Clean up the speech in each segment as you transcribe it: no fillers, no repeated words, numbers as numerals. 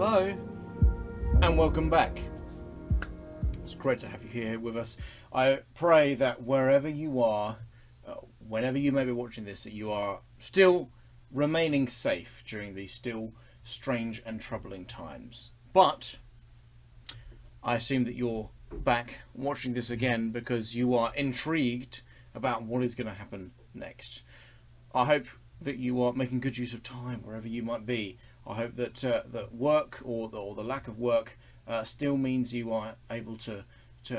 Hello, and welcome back. It's great to have you here with us. I pray that wherever you are, whenever you may be watching this, that you are still remaining safe during these still strange and troubling times. But I assume that you're back watching this again because you are intrigued about what is going to happen next. I hope that you are making good use of time wherever you might be. I hope that that work or the lack of work still means you are able to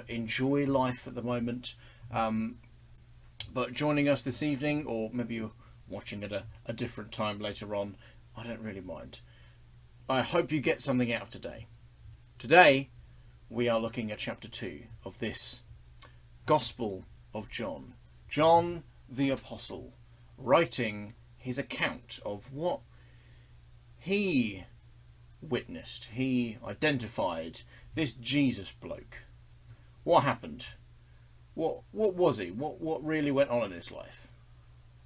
enjoy life at the moment. But joining us this evening, or maybe you're watching at a different time later on, I don't really mind. I hope you get something out of today. Today, we are looking at chapter 2 of this Gospel of John. John the Apostle, writing his account of what he witnessed, he identified, this Jesus bloke. What happened? What was he? What really went on in his life?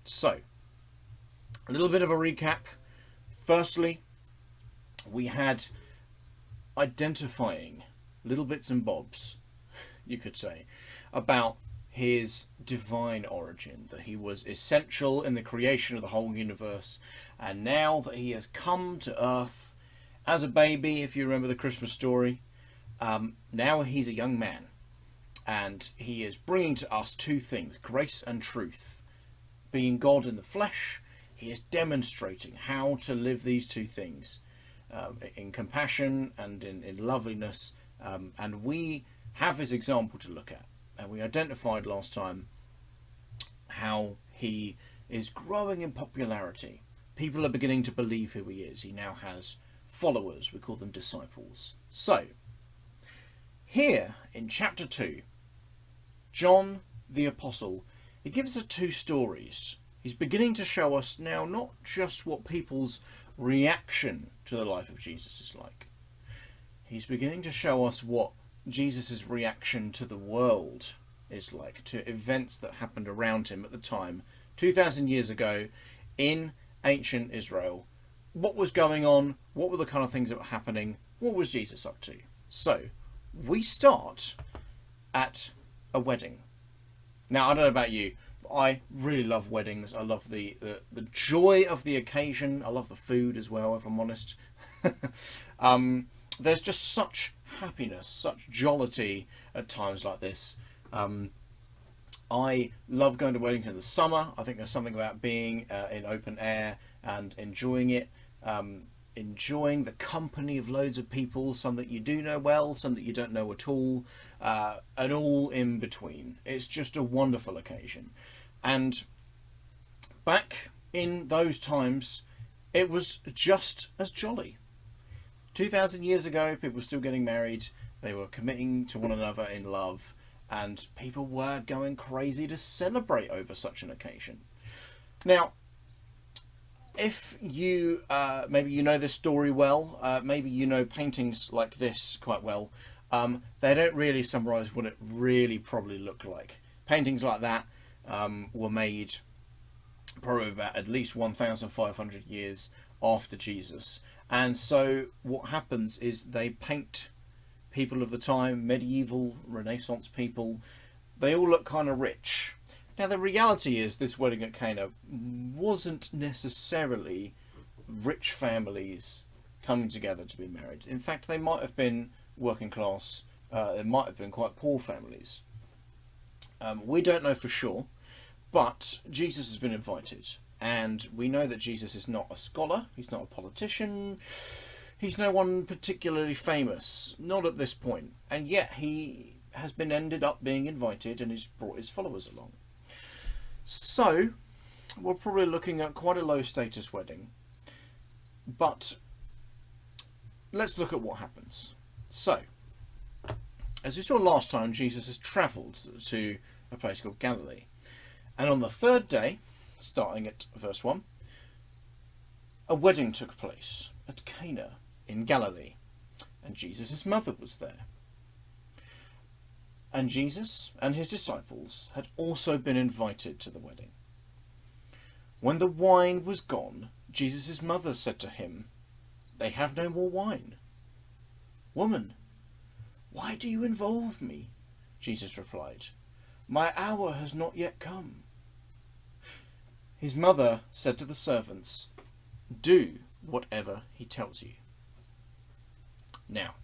So, a little bit of a recap. Firstly, we had identifying little bits and bobs, you could say, about his divine origin, that he was essential in the creation of the whole universe, and now that he has come to earth as a baby, if you remember the Christmas story, now he's a young man, and he is bringing to us two things, grace and truth. Being God in the flesh, he is demonstrating how to live these two things in compassion and in loveliness, and we have his example to look at. And we identified last time how he is growing in popularity. People are beginning to believe who he is. He now has followers. We call them disciples. So, here in chapter 2, John the Apostle, he gives us two stories. He's beginning to show us now not just what people's reaction to the life of Jesus is like. He's beginning to show us what Jesus' reaction to the world is like, to events that happened around him at the time, 2,000 years ago, in ancient Israel. What was going on? What were the kind of things that were happening? What was Jesus up to? So, we start at a wedding. Now, I don't know about you, but I really love weddings. I love the joy of the occasion. I love the food as well, if I'm honest. There's just such happiness, such jollity at times like this. I love going to weddings in the summer. I think there's something about being in open air and enjoying it, enjoying the company of loads of people, some that you do know well, some that you don't know at all, and all in between. It's just a wonderful occasion. And back in those times, it was just as jolly. 2,000 years ago, people were still getting married, they were committing to one another in love, and people were going crazy to celebrate over such an occasion. Now, if you, maybe you know this story well, maybe you know paintings like this quite well, they don't really summarise what it really probably looked like. Paintings like that were made probably about at least 1,500 years after Jesus. And so what happens is they paint people of the time, medieval, Renaissance people, they all look kind of rich. Now the reality is this wedding at Cana wasn't necessarily rich families coming together to be married. In fact, they might have been working class, they might have been quite poor families. We don't know for sure, but Jesus has been invited. And we know that Jesus is not a scholar, he's not a politician, he's no one particularly famous, not at this point. And yet he has ended up being invited and he's brought his followers along. So, we're probably looking at quite a low status wedding. But, let's look at what happens. So, as we saw last time, Jesus has travelled to a place called Galilee. And on the third day, starting at verse 1, a wedding took place at Cana in Galilee, and Jesus' mother was there. And Jesus and his disciples had also been invited to the wedding. When the wine was gone, Jesus' mother said to him, "They have no more wine." "Woman, why do you involve me?" Jesus replied, "My hour has not yet come." His mother said to the servants, "Do whatever he tells you." Now,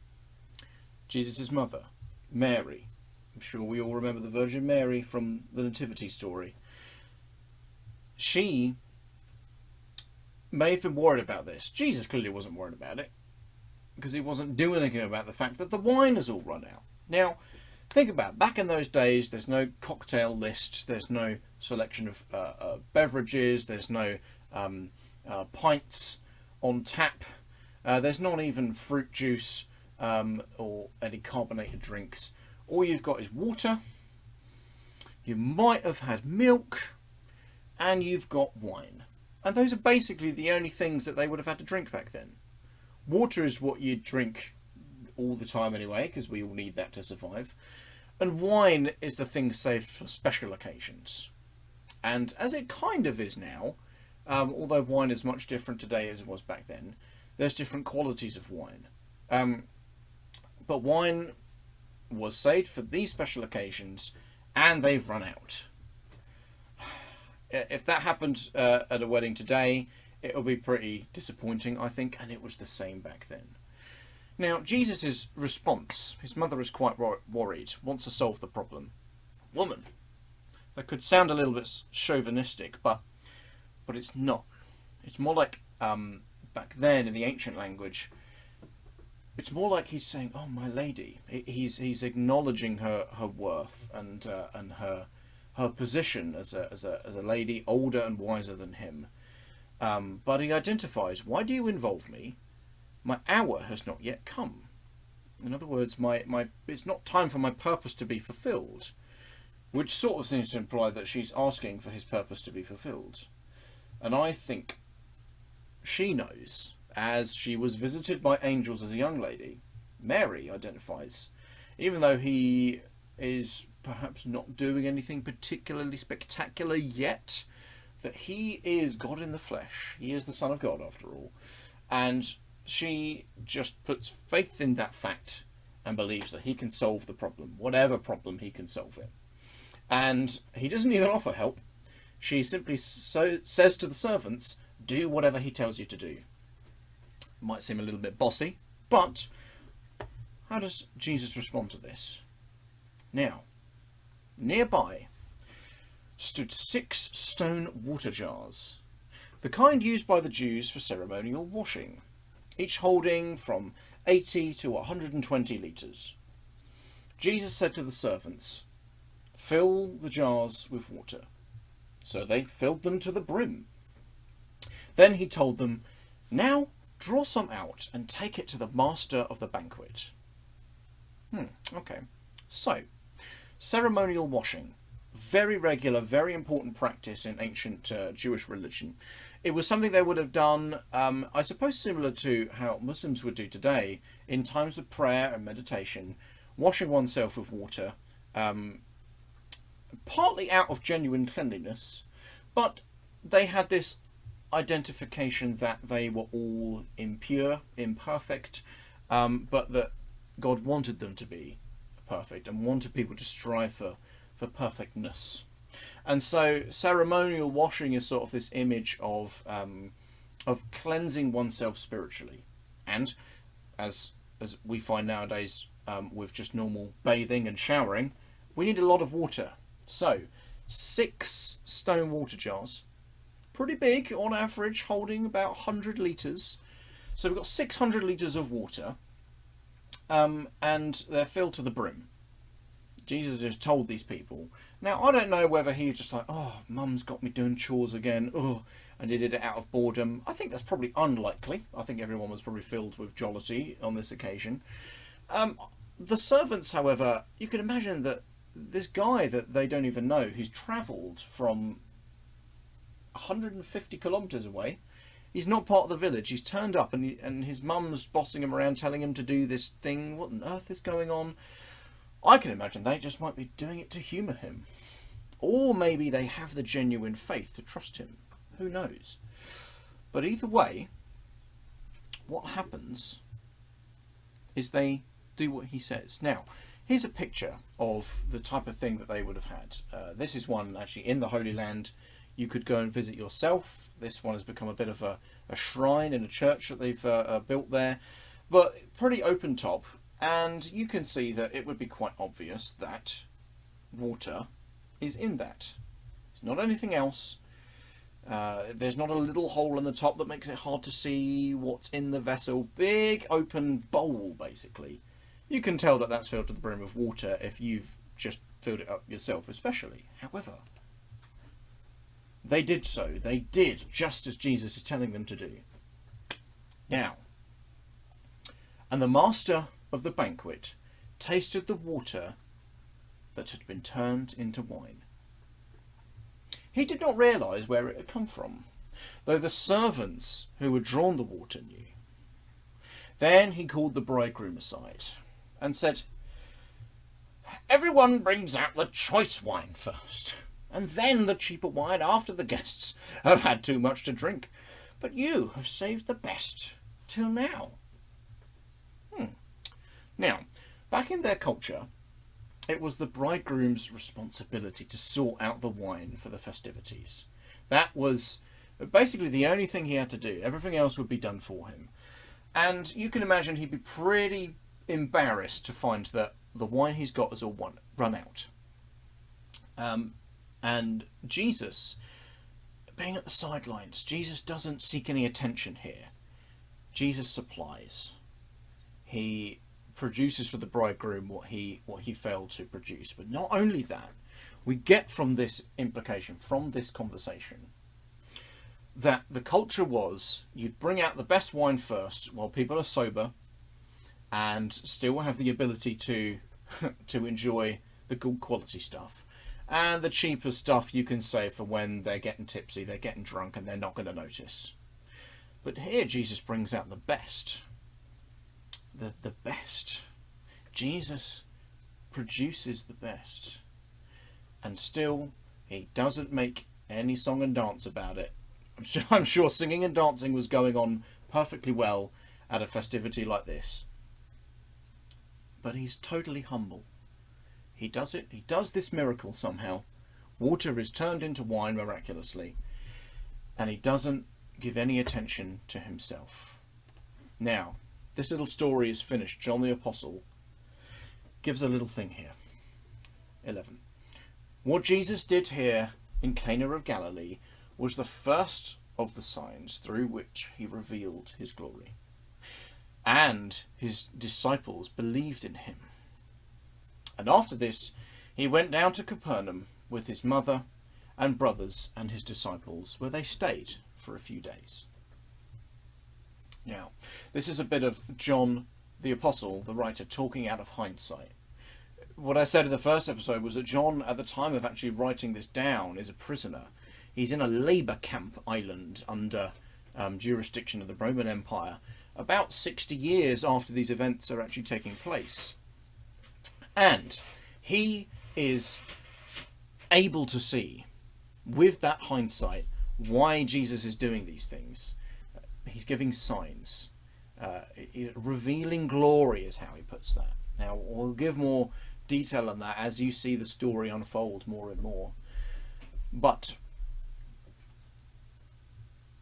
Jesus' mother, Mary, I'm sure we all remember the Virgin Mary from the Nativity story. She may have been worried about this. Jesus clearly wasn't worried about it, because he wasn't doing anything about the fact that the wine has all run out. Now, think about it. Back in those days, there's no cocktail list, there's no selection of beverages, there's no pints on tap, there's not even fruit juice or any carbonated drinks. All you've got is water, you might have had milk, and you've got wine. And those are basically the only things that they would have had to drink back then. Water is what you drink all the time anyway, because we all need that to survive. And wine is the thing saved for special occasions. And as it kind of is now, although wine is much different today as it was back then, there's different qualities of wine. But wine was saved for these special occasions, and they've run out. If that happened at a wedding today, it will be pretty disappointing, I think, and it was the same back then. Now, Jesus' response, his mother is quite worried, wants to solve the problem. Woman. That could sound a little bit chauvinistic, but it's not. It's more like, back then in the ancient language, it's more like he's saying, "Oh, my lady." He's acknowledging her worth and her position as a lady older and wiser than him. But he identifies, "Why do you involve me? My hour has not yet come." In other words, it's not time for my purpose to be fulfilled, which sort of seems to imply that she's asking for his purpose to be fulfilled. And I think she knows, as she was visited by angels as a young lady. Mary identifies, even though he is perhaps not doing anything particularly spectacular yet, that he is God in the flesh. He is the Son of God, after all. And she just puts faith in that fact and believes that he can solve the problem, whatever problem he can solve it. And he doesn't even offer help. She simply says to the servants, "Do whatever he tells you to do." Might seem a little bit bossy, but how does Jesus respond to this? Now, nearby stood 6 stone water jars, the kind used by the Jews for ceremonial washing, each holding from 80 to 120 litres. Jesus said to the servants, "Fill the jars with water." So they filled them to the brim. Then he told them, "Now draw some out and take it to the master of the banquet." Okay. So, ceremonial washing. Very regular, very important practice in ancient Jewish religion. It was something they would have done, I suppose similar to how Muslims would do today, in times of prayer and meditation, washing oneself with water, partly out of genuine cleanliness, but they had this identification that they were all impure, imperfect, but that God wanted them to be perfect and wanted people to strive for perfectness. And so ceremonial washing is sort of this image of cleansing oneself spiritually. And as we find nowadays with just normal bathing and showering, we need a lot of water. So 6 stone water jars, pretty big on average, holding about 100 litres. So we've got 600 litres of water, and they're filled to the brim. Jesus has told these people. Now, I don't know whether he was just like, "Oh, Mum's got me doing chores again," and he did it out of boredom. I think that's probably unlikely. I think everyone was probably filled with jollity on this occasion. The servants, however, you can imagine that this guy that they don't even know, who's travelled from 150 kilometres away, he's not part of the village. He's turned up and his mum's bossing him around, telling him to do this thing. What on earth is going on? I can imagine they just might be doing it to humour him. Or maybe they have the genuine faith to trust him. Who knows? But either way, what happens is they do what he says. Now, here's a picture of the type of thing that they would have had. This is one actually in the Holy Land. You could go and visit yourself. This one has become a bit of a shrine in a church that they've built there, but pretty open top. And you can see that it would be quite obvious that water is in that. It's not anything else. There's not a little hole in the top that makes it hard to see what's in the vessel. Big open bowl, basically. You can tell that that's filled to the brim with water if you've just filled it up yourself, especially. However, they did so. They did just as Jesus is telling them to do. Now, and the master of the banquet tasted the water that had been turned into wine. He did not realise where it had come from, though the servants who had drawn the water knew. Then he called the bridegroom aside and said, "Everyone brings out the choice wine first, and then the cheaper wine after the guests have had too much to drink. But you have saved the best till now." Now, back in their culture, it was the bridegroom's responsibility to sort out the wine for the festivities. That was basically the only thing he had to do. Everything else would be done for him. And you can imagine he'd be pretty embarrassed to find that the wine he's got has all run out. And Jesus, being at the sidelines, Jesus doesn't seek any attention here. Jesus supplies. He produces for the bridegroom what he failed to produce. But not only that, we get from this implication, from this conversation, that the culture was you'd bring out the best wine first while people are sober and still have the ability to to enjoy the good quality stuff, and the cheaper stuff you can save for when they're getting tipsy, they're getting drunk, and they're not going to notice. But here Jesus brings out the best. The best. Jesus produces the best, and still he doesn't make any song and dance about it. I'm sure singing and dancing was going on perfectly well at a festivity like this, but he's totally humble. He does it. He does this miracle somehow. Water is turned into wine miraculously, and he doesn't give any attention to himself. Now, this little story is finished. John the Apostle gives a little thing here. 11. What Jesus did here in Cana of Galilee was the first of the signs through which he revealed his glory. And his disciples believed in him. And after this, he went down to Capernaum with his mother and brothers and his disciples, where they stayed for a few days. Now, this is a bit of John the Apostle, the writer, talking out of hindsight. What I said in the first episode was that John, at the time of actually writing this down, is a prisoner. He's in a labour camp island under jurisdiction of the Roman Empire, about 60 years after these events are actually taking place. And he is able to see, with that hindsight, why Jesus is doing these things. He's giving signs. Revealing glory is how he puts that. Now, we'll give more detail on that as you see the story unfold more and more. But,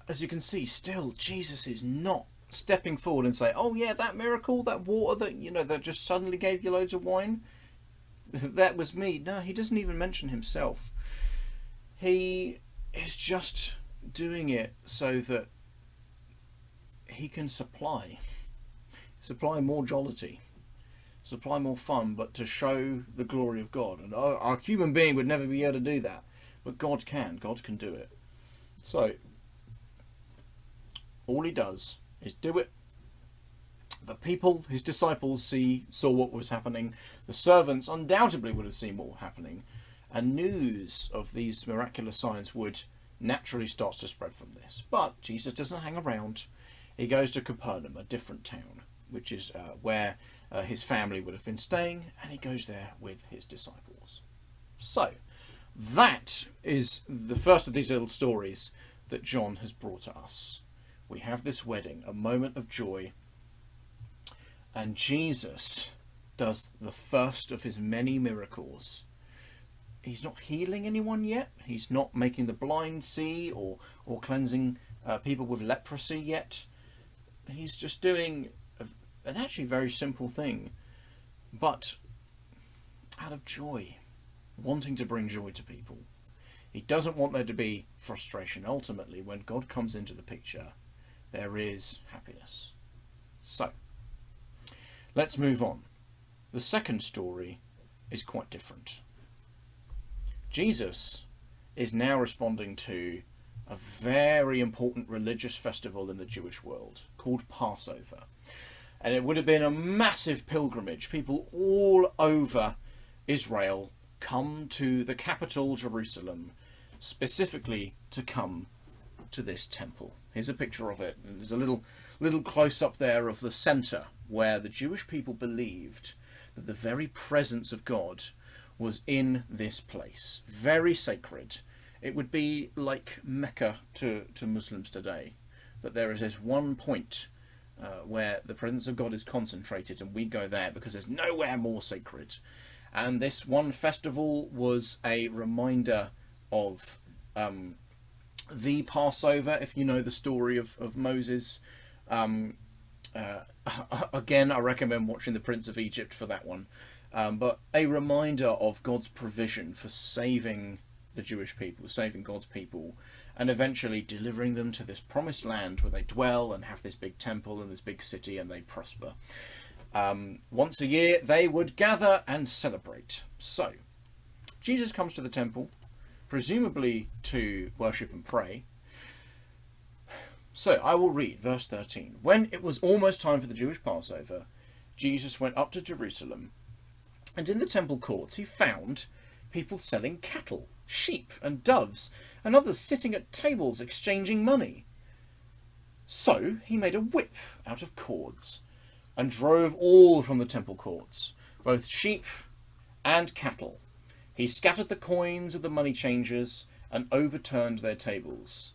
as you can see, still, Jesus is not stepping forward and saying, "Oh yeah, that miracle, that water that just suddenly gave you loads of wine, that was me." No, he doesn't even mention himself. He is just doing it so that he can supply more jollity, supply more fun, but to show the glory of God. And our human being would never be able to do that, but God can do it. So all he does is do it. The people, his disciples, saw what was happening. The servants undoubtedly would have seen what was happening, and news of these miraculous signs would naturally start to spread from this. But Jesus doesn't hang around. He goes to Capernaum, a different town, which is where his family would have been staying, and he goes there with his disciples. So, that is the first of these little stories that John has brought to us. We have this wedding, a moment of joy, And Jesus does the first of his many miracles. He's not healing anyone yet. He's not making the blind see or cleansing people with leprosy yet. He's just doing an actually very simple thing, but out of joy, wanting to bring joy to people. He doesn't want there to be frustration. Ultimately, when God comes into the picture, there is happiness. So, let's move on. The second story is quite different. Jesus is now responding to a very important religious festival in the Jewish world called Passover. And it would have been a massive pilgrimage. People all over Israel come to the capital, Jerusalem, specifically to come to this temple. Here's a picture of it. And there's a little close-up there of the centre where the Jewish people believed that the very presence of God was in this place. Very sacred. It would be like Mecca to Muslims today. That there is this one point where the presence of God is concentrated, and we go there because there's nowhere more sacred. And this one festival was a reminder of the Passover, if you know the story of Moses. Again, I recommend watching The Prince of Egypt for that one. But a reminder of God's provision for saving the Jewish people, saving God's people, and eventually delivering them to this promised land where they dwell and have this big temple and this big city and they prosper. Once a year they would gather and celebrate. So, Jesus comes to the temple, presumably to worship and pray. So, I will read verse 13. When it was almost time for the Jewish Passover, Jesus went up to Jerusalem, and in the temple courts he found people selling cattle, sheep and doves, and others sitting at tables exchanging money. So he made a whip out of cords and drove all from the temple courts, both sheep and cattle. He scattered the coins of the money changers and overturned their tables.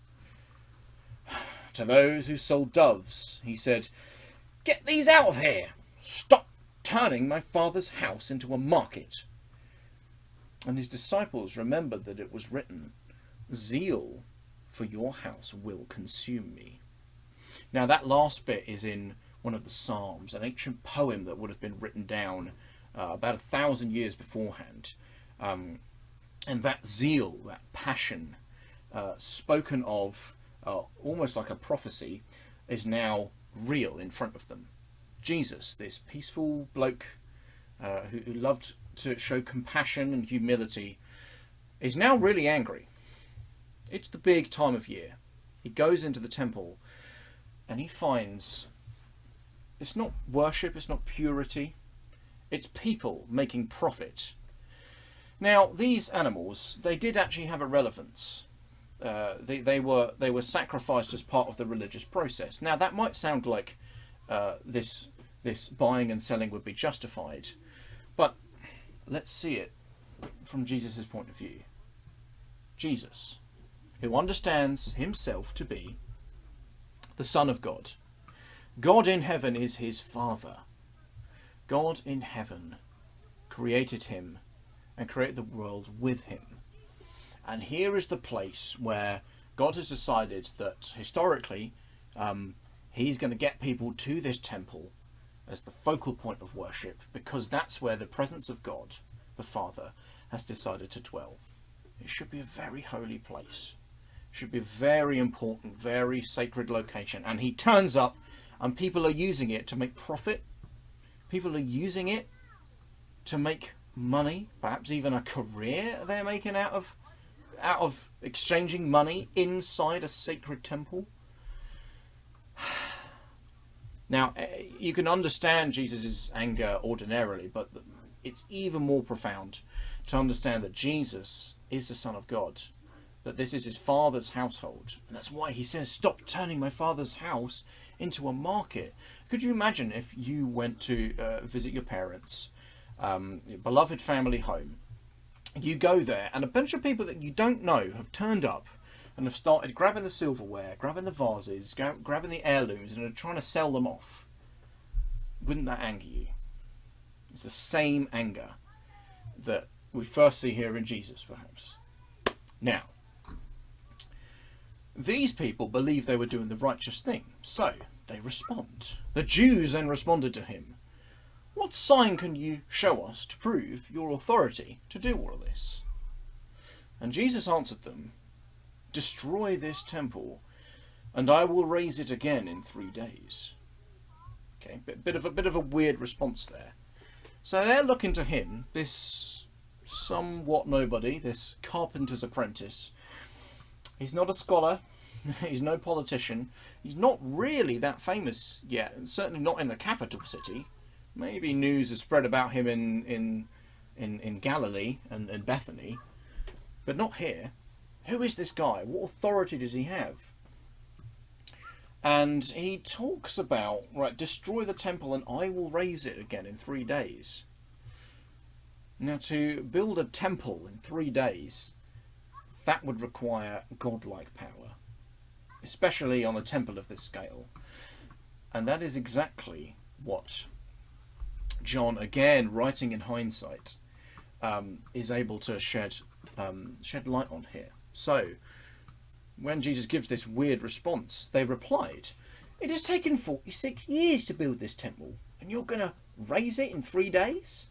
To those who sold doves, he said, "Get these out of here! Stop turning my Father's house into a market." And his disciples remembered that it was written, "Zeal for your house will consume me." Now that last bit is in one of the Psalms, an ancient poem that would have been written down about 1,000 years beforehand. And that zeal, that passion, spoken of almost like a prophecy, is now real in front of them. Jesus, this peaceful bloke who loved to show compassion and humility, is now really angry. It's the big time of year. He goes into the temple and he finds it's not worship, it's not purity, it's people making profit. Now, these animals, they did actually have a relevance. They were sacrificed as part of the religious process. Now, that might sound like this buying and selling would be justified, but let's see it from Jesus' point of view. Jesus, who understands himself to be the Son of God. God in heaven is his Father. God in heaven created him and created the world with him. And here is the place where God has decided that historically he's going to get people to this temple as the focal point of worship, because that's where the presence of God, the Father, has decided to dwell. It should be a very holy place. It should be a very important, very sacred location. And he turns up and people are using it to make profit. People are using it to make money, perhaps even a career they're making out of exchanging money inside a sacred temple. Now, you can understand Jesus' anger ordinarily, but it's even more profound to understand that Jesus is the Son of God, that this is his Father's household. And that's why he says, "Stop turning my Father's house into a market." Could you imagine if you went to visit your parents, your beloved family home? You go there and a bunch of people that you don't know have turned up and have started grabbing the silverware, grabbing the vases, grabbing the heirlooms, and are trying to sell them off. wouldn't that anger you? It's the same anger that we first see here in Jesus, perhaps. Now, these people believed they were doing the righteous thing, so they respond. The Jews then responded to him, "What sign can you show us to prove your authority to do all of this?" And Jesus answered them, "Destroy this temple, and I will raise it again in 3 days." Okay, bit of a weird response there. So they're looking to him, this somewhat nobody, this carpenter's apprentice. He's not a scholar. He's no politician. He's not really that famous yet, and certainly not in the capital city. Maybe news has spread about him in Galilee and Bethany, but not here. Who is this guy? What authority does he have? And he talks about, right, destroy the temple and I will raise it again in 3 days. Now, to build a temple in 3 days, that would require godlike power, especially on a temple of this scale. And that is exactly what John, again writing in hindsight, is able to shed light on here. So, when Jesus gives this weird response, they replied, "It has taken 46 years to build this temple, and you're going to raise it in 3 days?"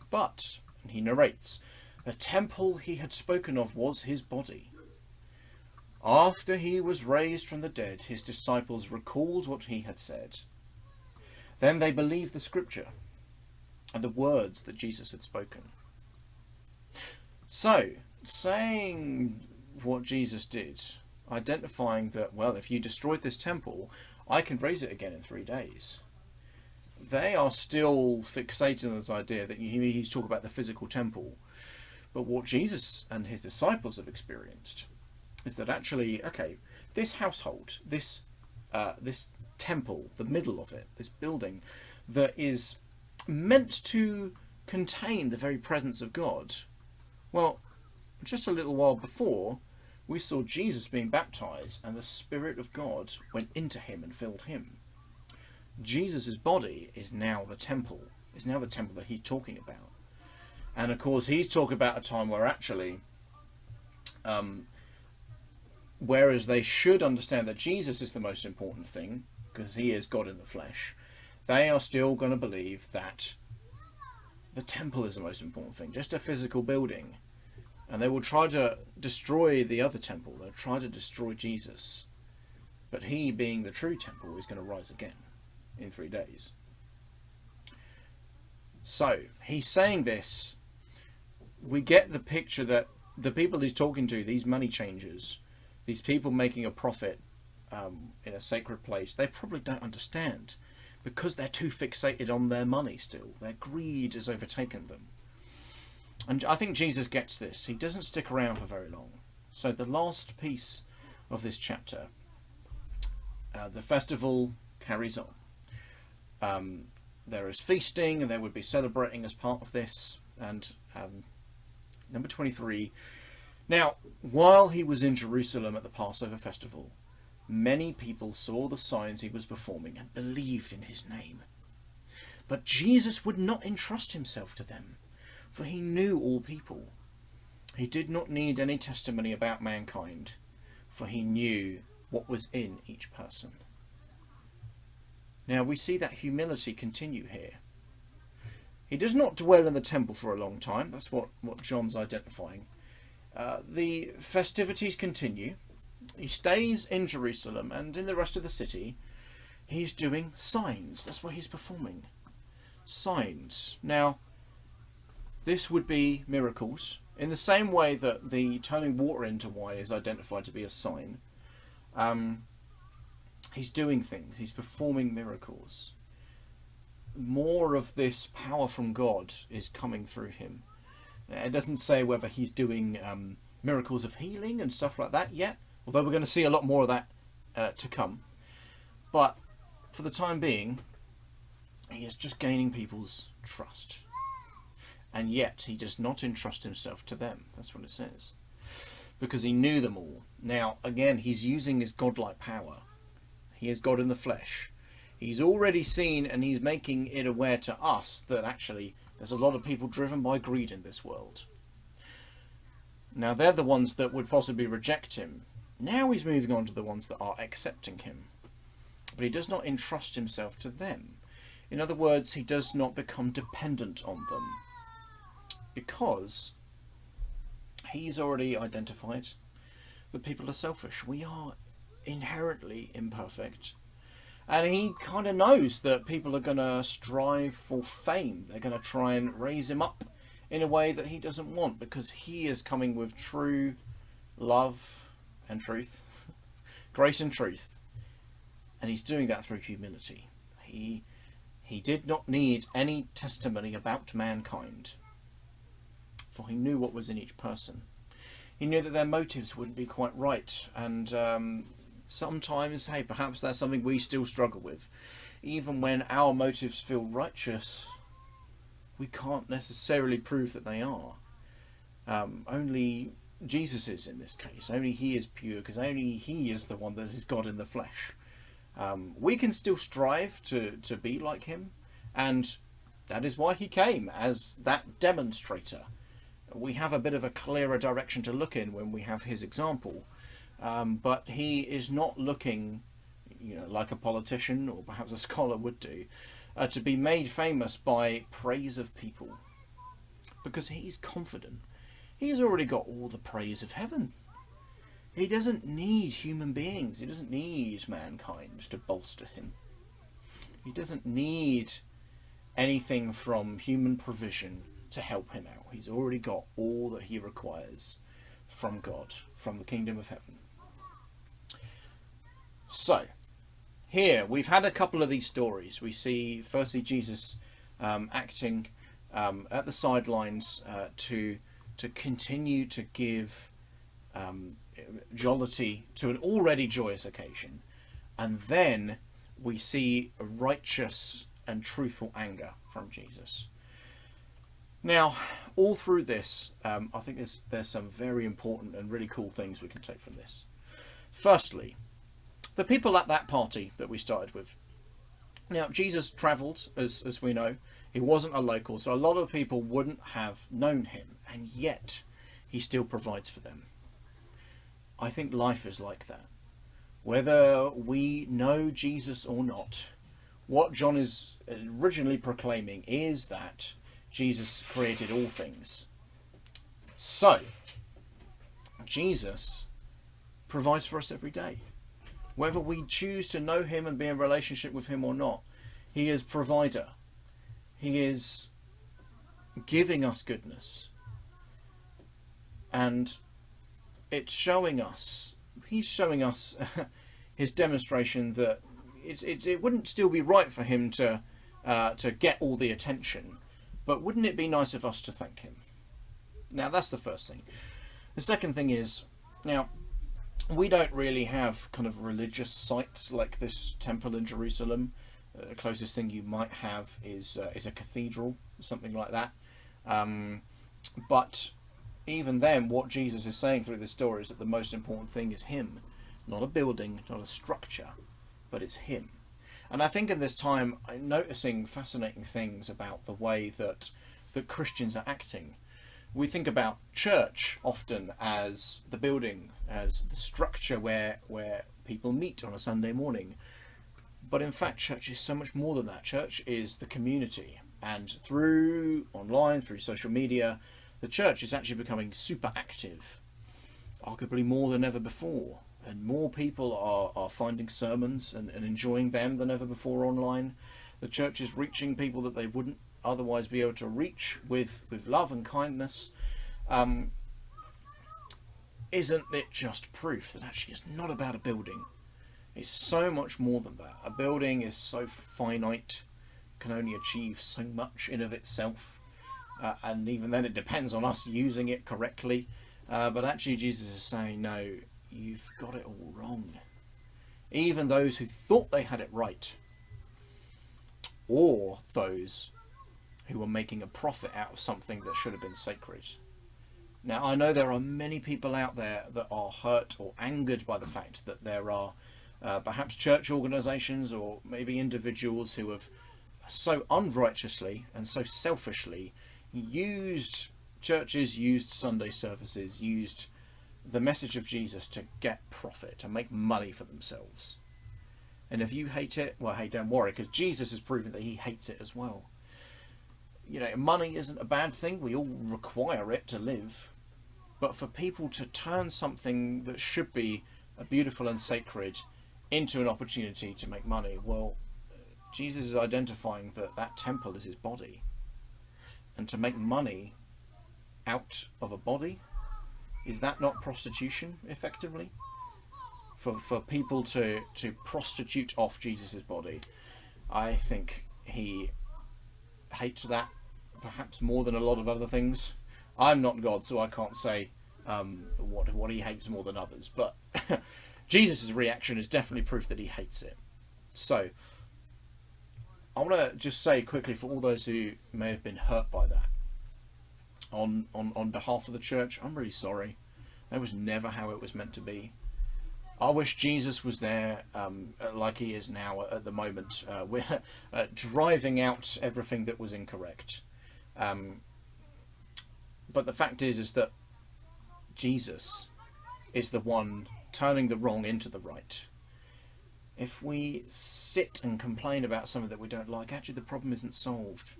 But, and he narrates, the temple he had spoken of was his body. After he was raised from the dead, his disciples recalled what he had said. Then they believed the scripture and the words that Jesus had spoken. So, saying what Jesus did, identifying that, well, if you destroyed this temple, I can raise it again in 3 days. They are still fixated on this idea that he's talking about the physical temple. But what Jesus and his disciples have experienced is that actually, okay, this household, this temple, the middle of it, this building that is meant to contain the very presence of God. Well, just a little while before, we saw Jesus being baptized and the Spirit of God went into him and filled him. Jesus' body is now the temple, that he's talking about. And of course, he's talking about a time where actually, whereas they should understand that Jesus is the most important thing, because he is God in the flesh, they are still going to believe that the temple is the most important thing, just a physical building. And they will try to destroy the other temple. They'll try to destroy Jesus. But he, being the true temple, is going to rise again in 3 days. So, he's saying this. We get the picture that the people he's talking to, these money changers, these people making a profit in a sacred place, they probably don't understand because they're too fixated on their money still. Their greed has overtaken them. And I think Jesus gets this. He doesn't stick around for very long. So the last piece of this chapter, the festival carries on. There is feasting and they would be celebrating as part of this. And number 23. Now, while he was in Jerusalem at the Passover festival, many people saw the signs he was performing and believed in his name. But Jesus would not entrust himself to them, for he knew all people. He did not need any testimony about mankind, for he knew what was in each person. Now we see that humility continue here. He does not dwell in the temple for a long time. That's what John's identifying. The festivities continue. He stays in Jerusalem, and in the rest of the city he's doing signs. That's what he's performing. Signs. Now, this would be miracles, in the same way that the turning water into wine is identified to be a sign. He's doing things. He's performing miracles. More of this power from God is coming through him. It doesn't say whether he's doing miracles of healing and stuff like that yet, although we're going to see a lot more of that to come. But for the time being, he is just gaining people's trust. And yet he does not entrust himself to them. That's what it says. Because he knew them all. Now, again, he's using his godlike power. He is God in the flesh. He's already seen, and he's making it aware to us, that actually there's a lot of people driven by greed in this world. Now they're the ones that would possibly reject him. Now he's moving on to the ones that are accepting him. But he does not entrust himself to them. In other words, he does not become dependent on them. Because he's already identified that people are selfish. We are inherently imperfect. And he kind of knows that people are going to strive for fame. They're going to try and raise him up in a way that he doesn't want, because he is coming with true love and truth, grace and truth. And he's doing that through humility. He did not need any testimony about mankind, for he knew what was in each person. He knew that their motives wouldn't be quite right, and sometimes, hey, perhaps that's something we still struggle with. Even when our motives feel righteous, we can't necessarily prove that they are. Only Jesus is in this case. Only he is pure, because only he is the one that is God in the flesh. We can still strive to be like him, and that is why he came, as that demonstrator. We have a bit of a clearer direction to look in when we have his example. But he is not looking, like a politician or perhaps a scholar would do, to be made famous by praise of people. Because he's confident. He's already got all the praise of heaven. He doesn't need human beings. He doesn't need mankind to bolster him. He doesn't need anything from human provision to help him out. He's already got all that he requires from God, from the kingdom of heaven. So, here we've had a couple of these stories. We see firstly Jesus acting at the sidelines to continue to give jollity to an already joyous occasion, and then we see a righteous and truthful anger from Jesus. Now, all through this, I think there's some very important and really cool things we can take from this. Firstly, the people at that party that we started with. Now, Jesus travelled, as we know. He wasn't a local, so a lot of people wouldn't have known him, and yet he still provides for them. I think life is like that. Whether we know Jesus or not, what John is originally proclaiming is that Jesus created all things. So, Jesus provides for us every day. Whether we choose to know him and be in relationship with him or not, he is provider. He is giving us goodness. And it's showing us, he's showing us his demonstration that it wouldn't still be right for him to get all the attention, but wouldn't it be nice of us to thank him? Now, that's the first thing. The second thing is, now, we don't really have kind of religious sites like this temple in Jerusalem. The closest thing you might have is a cathedral, something like that. But even then, what Jesus is saying through this story is that the most important thing is him. Not a building, not a structure, but it's him. And I think in this time, I'm noticing fascinating things about the way that Christians are acting. We think about church often as the building, as the structure where people meet on a Sunday morning. But in fact, church is so much more than that. Church is the community. And through online, through social media, the church is actually becoming super active, arguably more than ever before. And more people are finding sermons and enjoying them than ever before online. The church is reaching people that they wouldn't otherwise be able to reach with love and kindness. Isn't it just proof that actually it's not about a building? It's so much more than that. A building is so finite, can only achieve so much in of itself. And even then it depends on us using it correctly. But actually Jesus is saying, no, you've got it all wrong. Even those who thought they had it right, or those who were making a profit out of something that should have been sacred. Now, I know there are many people out there that are hurt or angered by the fact that there are perhaps church organisations or maybe individuals who have so unrighteously and so selfishly used churches, used Sunday services, used the message of Jesus to get profit, to make money for themselves. And if you hate it, well, hey, don't worry, because Jesus has proven that he hates it as well. You know, money isn't a bad thing. We all require it to live. But for people to turn something that should be beautiful and sacred into an opportunity to make money, well, Jesus is identifying that that temple is his body. And to make money out of a body, is that not prostitution, effectively? For people to prostitute off Jesus' body, I think he hates that perhaps more than a lot of other things. I'm not God, so I can't say what he hates more than others, but Jesus' reaction is definitely proof that he hates it. So I want to just say quickly, for all those who may have been hurt by that, on behalf of the church, I'm really sorry. That was never how it was meant to be. I wish Jesus was there like he is now at the moment. We're driving out everything that was incorrect. But the fact is that Jesus is the one turning the wrong into the right. If we sit and complain about something that we don't like, actually the problem isn't solved.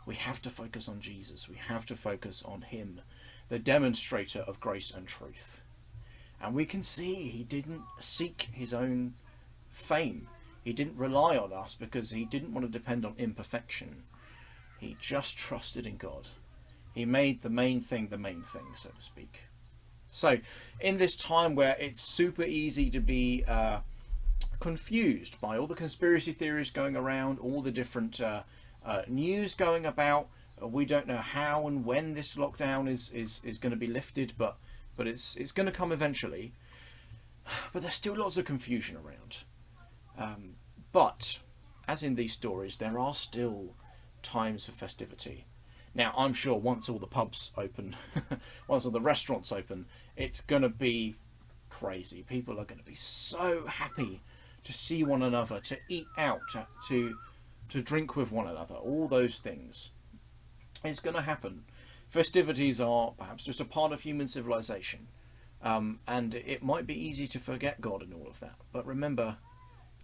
We have to focus on Jesus. We have to focus on him, the demonstrator of grace and truth. And we can see he didn't seek his own fame. He didn't rely on us because he didn't want to depend on imperfection. He just trusted in God. He made the main thing, so to speak. So in this time where it's super easy to be confused by all the conspiracy theories going around, all the different news going about, we don't know how and when this lockdown is going to be lifted, but it's going to come eventually. But there's still lots of confusion around. But as in these stories, there are still times for festivity. Now, I'm sure once all the pubs open, once all the restaurants open, it's going to be crazy. People are going to be so happy to see one another, to eat out, to drink with one another, all those things. It's going to happen. Festivities are perhaps just a part of human civilization. And it might be easy to forget God in all of that. But remember,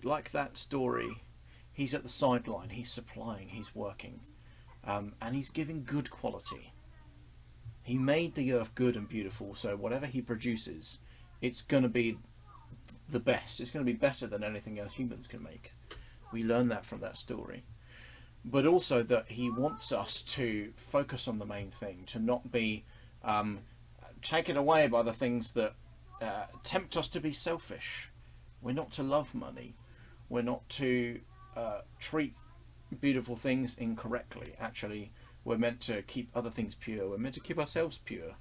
like that story, he's at the sideline, he's supplying, he's working. And he's giving good quality. He made the earth good and beautiful, so whatever he produces, it's going to be the best. It's going to be better than anything else humans can make. We learn that from that story. But also that he wants us to focus on the main thing, to not be taken away by the things that tempt us to be selfish. We're not to love money. We're not to treat beautiful things incorrectly. Actually, we're meant to keep other things pure. We're meant to keep ourselves pure,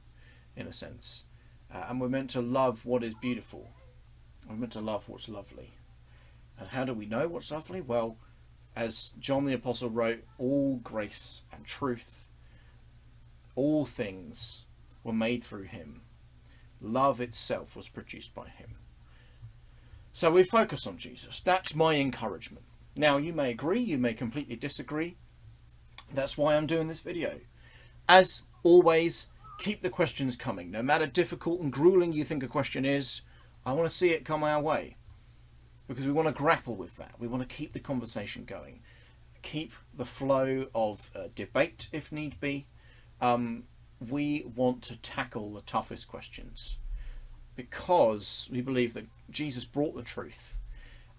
in a sense. And we're meant to love what is beautiful. We're meant to love what's lovely. And how do we know what's lovely? Well, as John the Apostle wrote, all grace and truth, all things were made through him. Love itself was produced by him. So we focus on Jesus. That's my encouragement. Now, you may agree, you may completely disagree. That's why I'm doing this video. As always, keep the questions coming. No matter difficult and grueling you think a question is, I want to see it come our way. Because we want to grapple with that. We want to keep the conversation going. Keep the flow of debate, if need be. We want to tackle the toughest questions. Because we believe that Jesus brought the truth.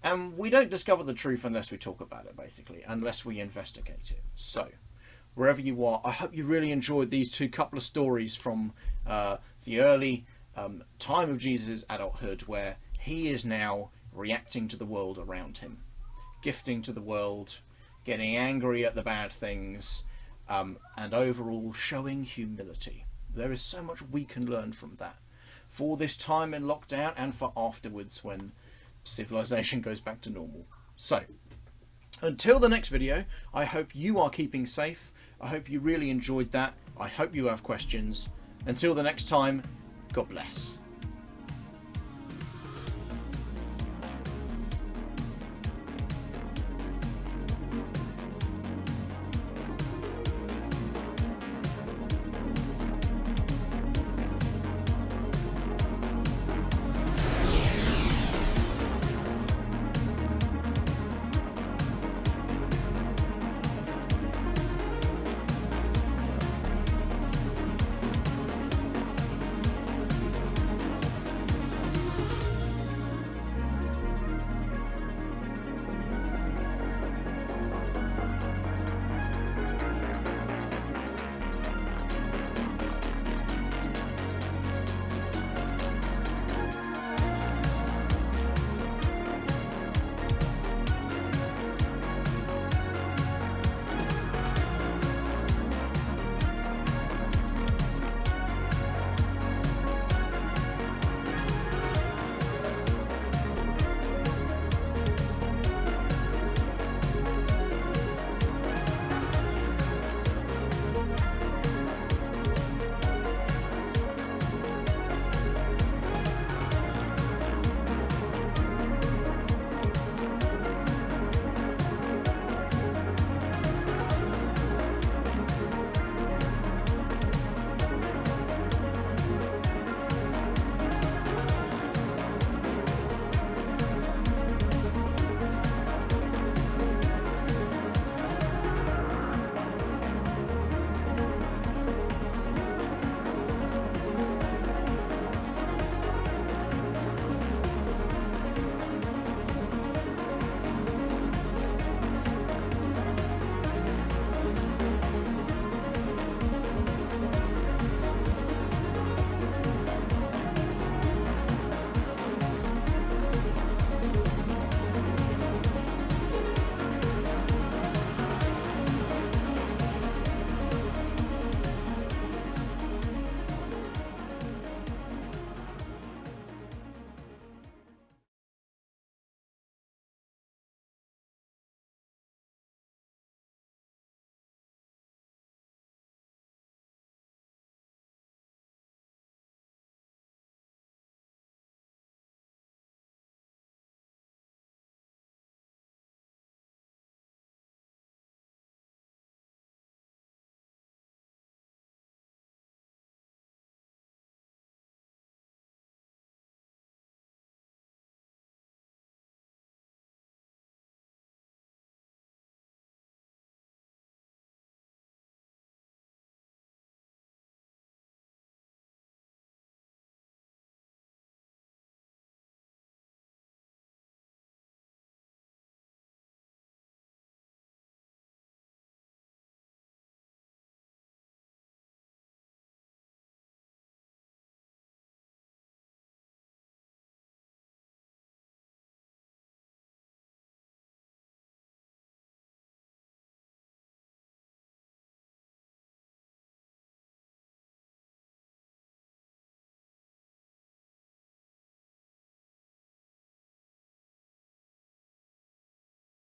And we don't discover the truth unless we talk about it, basically, unless we investigate it. So, wherever you are, I hope you really enjoyed these couple of stories from the early time of Jesus' adulthood, where he is now reacting to the world around him, gifting to the world, getting angry at the bad things, and overall showing humility. There is so much we can learn from that, for this time in lockdown and for afterwards when civilization goes back to normal. So, until the next video, I hope you are keeping safe. I hope you really enjoyed that. I hope you have questions. Until the next time, God bless.